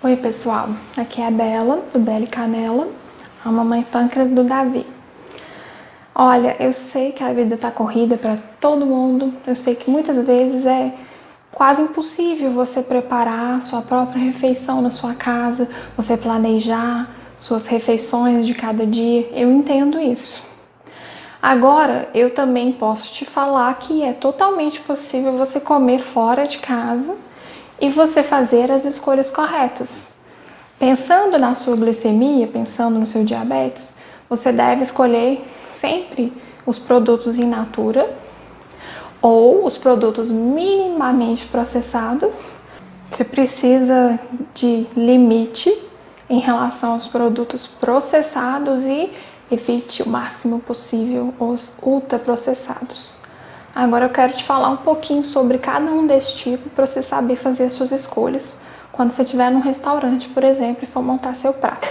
Oi pessoal, aqui é a Bela, do Bela e Canela, a mamãe pâncreas do Davi. Olha, eu sei que a vida tá corrida para todo mundo, eu sei que muitas vezes é quase impossível você preparar sua própria refeição na sua casa, você planejar suas refeições de cada dia, eu entendo isso. Agora, eu também posso te falar que é totalmente possível você comer fora de casa e você fazer as escolhas corretas. Pensando na sua glicemia, pensando no seu diabetes, você deve escolher sempre os produtos in natura ou os produtos minimamente processados. Você precisa de limite em relação aos produtos processados e evite o máximo possível os ultraprocessados. Agora eu quero te falar um pouquinho sobre cada um desses tipos para você saber fazer as suas escolhas quando você estiver num restaurante, por exemplo, e for montar seu prato.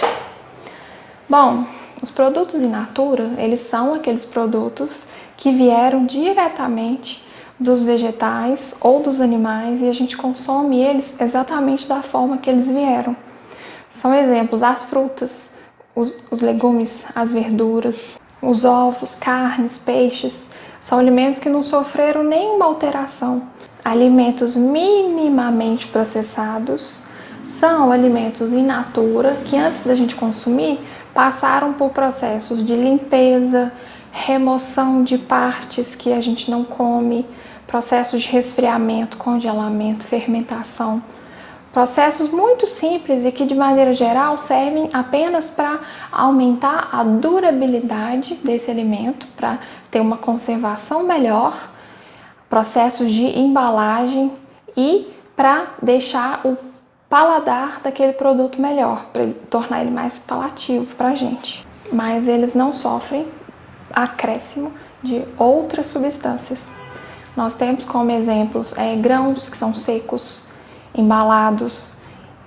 Bom, os produtos in natura, eles são aqueles produtos que vieram diretamente dos vegetais ou dos animais e a gente consome eles exatamente da forma que eles vieram. São exemplos as frutas, os legumes, as verduras, os ovos, carnes, peixes. São alimentos que não sofreram nenhuma alteração. Alimentos minimamente processados são alimentos in natura que antes da gente consumir passaram por processos de limpeza, remoção de partes que a gente não come, processos de resfriamento, congelamento, fermentação. Processos muito simples e que, de maneira geral, servem apenas para aumentar a durabilidade desse alimento, para ter uma conservação melhor, processos de embalagem e para deixar o paladar daquele produto melhor, para tornar ele mais apelativo para a gente. Mas eles não sofrem acréscimo de outras substâncias. Nós temos como exemplos grãos que são secos, embalados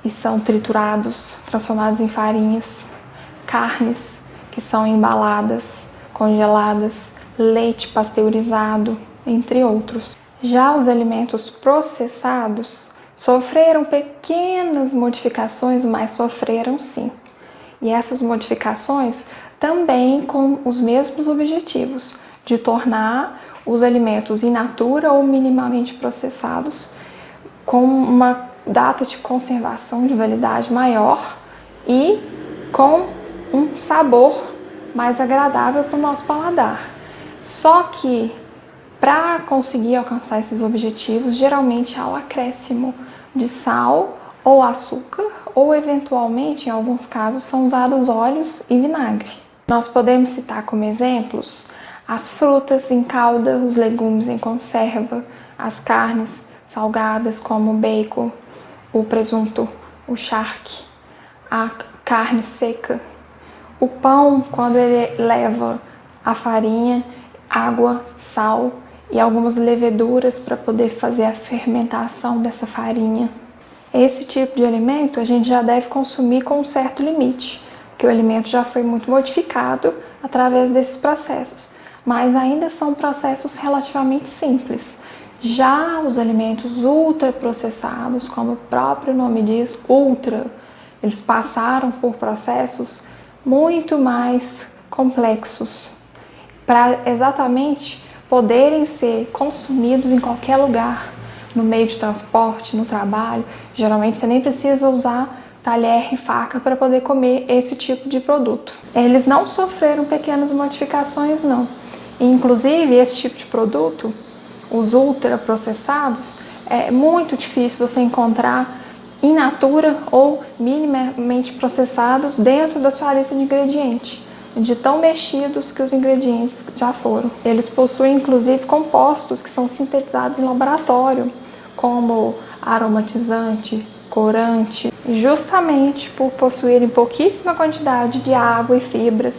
e são triturados, transformados em farinhas, carnes que são embaladas, congeladas, leite pasteurizado, entre outros. Já os alimentos processados sofreram pequenas modificações, mas sofreram sim. E essas modificações também com os mesmos objetivos, de tornar os alimentos in natura ou minimamente processados com uma data de conservação de validade maior e com um sabor mais agradável para o nosso paladar. Só que para conseguir alcançar esses objetivos, geralmente há o acréscimo de sal ou açúcar, ou eventualmente, em alguns casos, são usados óleos e vinagre. Nós podemos citar como exemplos as frutas em calda, os legumes em conserva, as carnes salgadas como o bacon, o presunto, o charque, a carne seca, o pão quando ele leva a farinha, água, sal e algumas leveduras para poder fazer a fermentação dessa farinha. Esse tipo de alimento a gente já deve consumir com um certo limite, porque o alimento já foi muito modificado através desses processos, mas ainda são processos relativamente simples. Já os alimentos ultraprocessados, como o próprio nome diz, ultra, eles passaram por processos muito mais complexos para exatamente poderem ser consumidos em qualquer lugar, no meio de transporte, no trabalho. Geralmente você nem precisa usar talher e faca para poder comer esse tipo de produto. Eles não sofreram pequenas modificações, não. Inclusive, esse tipo de produto, os ultraprocessados, é muito difícil você encontrar in natura ou minimamente processados dentro da sua lista de ingredientes, de tão mexidos que os ingredientes já foram. Eles possuem inclusive compostos que são sintetizados em laboratório, como aromatizante, corante, justamente por possuírem pouquíssima quantidade de água e fibras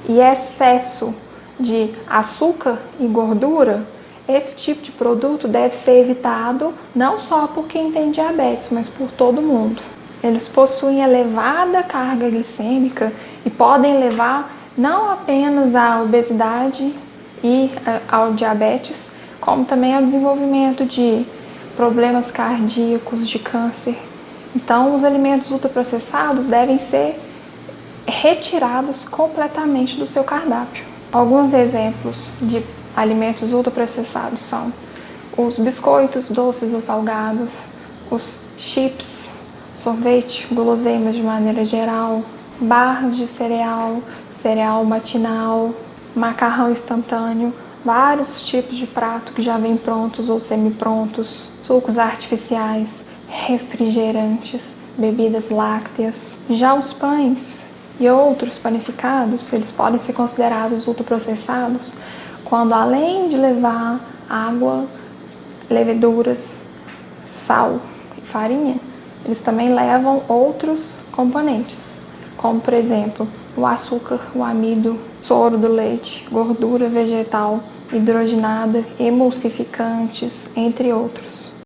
e excesso de açúcar e gordura. Esse tipo de produto deve ser evitado não só por quem tem diabetes, mas por todo mundo. Eles possuem elevada carga glicêmica e podem levar não apenas à obesidade e ao diabetes, como também ao desenvolvimento de problemas cardíacos, de câncer Então, os alimentos ultraprocessados devem ser retirados completamente do seu cardápio. Alguns exemplos de alimentos ultraprocessados são os biscoitos doces ou salgados, os chips, sorvete, guloseimas de maneira geral, barras de cereal, cereal matinal, macarrão instantâneo, vários tipos de prato que já vêm prontos ou semi-prontos, sucos artificiais, refrigerantes, bebidas lácteas. Já os pães e outros panificados, eles podem ser considerados ultraprocessados quando, além de levar água, leveduras, sal e farinha, eles também levam outros componentes, como por exemplo o açúcar, o amido, soro do leite, gordura vegetal hidrogenada, emulsificantes, entre outros.